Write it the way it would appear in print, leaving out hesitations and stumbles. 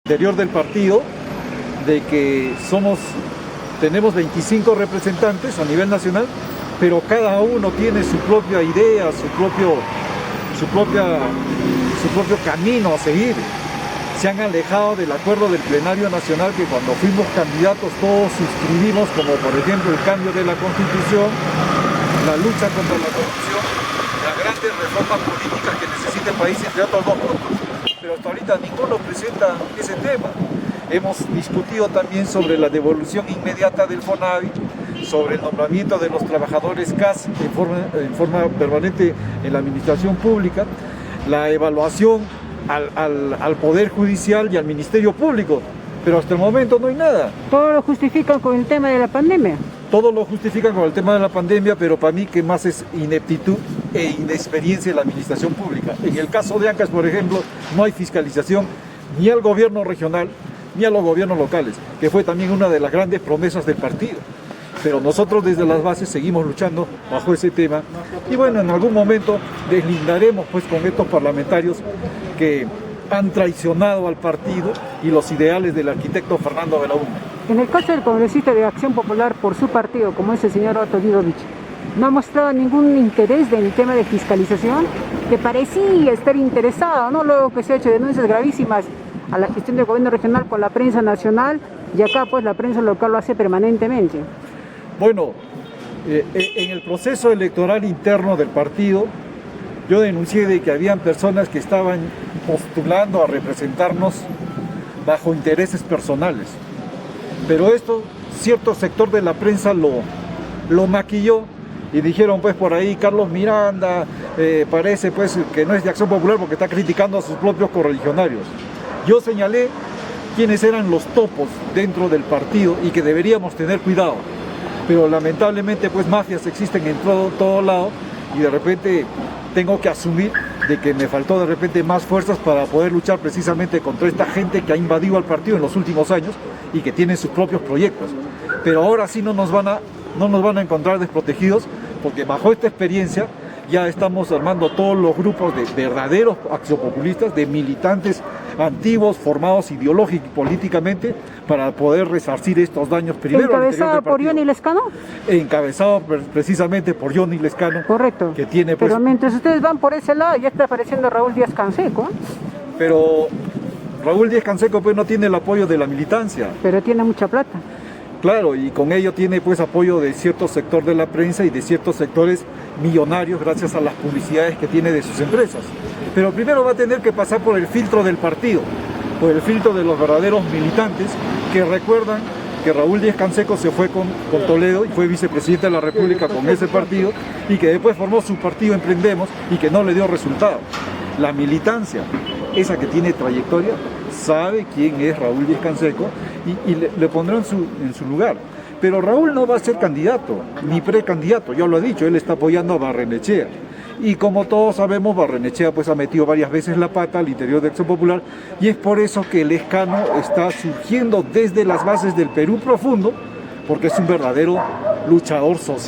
Interior del partido, de que tenemos 25 representantes a nivel nacional, pero cada uno tiene su propia idea, su propio camino a seguir. Se han alejado del acuerdo del plenario nacional que cuando fuimos candidatos todos suscribimos, como por ejemplo el cambio de la Constitución, la lucha contra la corrupción, las grandes reformas políticas que necesita el país, entre otros dos puntos. Pero hasta ahorita ninguno presenta ese tema. Hemos discutido también sobre la devolución inmediata del FONAVI, sobre el nombramiento de los trabajadores CAS en forma permanente en la administración pública, la evaluación al Poder Judicial y al Ministerio Público, pero hasta el momento no hay nada. Todo lo justifican con el tema de la pandemia. Todo lo justifican con el tema de la pandemia, pero para mí que más es ineptitud e inexperiencia en la administración pública. En el caso de Ancash, por ejemplo, no hay fiscalización ni al gobierno regional ni a los gobiernos locales, que fue también una de las grandes promesas del partido. Pero nosotros desde las bases seguimos luchando bajo ese tema y bueno, en algún momento deslindaremos pues con estos parlamentarios que han traicionado al partido y los ideales del arquitecto Fernando Belaúnde. En el caso del congresista de Acción Popular por su partido, como es el señor Otto Didovich, no ha mostrado ningún interés en el tema de fiscalización, que parecía estar interesado, ¿no? Luego que se ha hecho denuncias gravísimas a la gestión del gobierno regional con la prensa nacional y acá pues la prensa local lo hace permanentemente. Bueno, en el proceso electoral interno del partido, yo denuncié de que habían personas que estaban postulando a representarnos bajo intereses personales. Pero esto, cierto sector de la prensa lo maquilló y dijeron pues por ahí, Carlos Miranda parece pues que no es de Acción Popular porque está criticando a sus propios correligionarios. Yo señalé quiénes eran los topos dentro del partido y que deberíamos tener cuidado. Pero lamentablemente pues mafias existen en todo lado y de repente tengo que asumir de que me faltó de repente más fuerzas para poder luchar precisamente contra esta gente que ha invadido al partido en los últimos años y que tiene sus propios proyectos. Pero ahora sí no nos van a encontrar desprotegidos porque bajo esta experiencia ya estamos armando todos los grupos de verdaderos accionpopulistas, de militantes antiguos, formados ideológico y políticamente, para poder resarcir estos daños primero. ¿Encabezado por Johnny Lescano? Encabezado precisamente por Johnny Lescano. Correcto. Que tiene, pues, pero mientras ustedes van por ese lado, ya está apareciendo Raúl Díaz Canseco. Pero Raúl Díaz Canseco pues no tiene el apoyo de la militancia. Pero tiene mucha plata. Claro, y con ello tiene pues apoyo de cierto sector de la prensa y de ciertos sectores millonarios gracias a las publicidades que tiene de sus empresas. Pero primero va a tener que pasar por el filtro del partido, por el filtro de los verdaderos militantes que recuerdan que Raúl Díaz Canseco se fue con Toledo y fue vicepresidente de la República con ese partido y que después formó su partido Emprendemos y que no le dio resultado. La militancia, esa que tiene trayectoria, sabe quién es Raúl Díaz Canseco y le pondrá en su lugar. Pero Raúl no va a ser candidato, ni precandidato, ya lo ha dicho, él está apoyando a Barrenechea. Y como todos sabemos, Barrenechea pues ha metido varias veces la pata al interior de Acción Popular y es por eso que el Lescano está surgiendo desde las bases del Perú profundo, porque es un verdadero luchador social.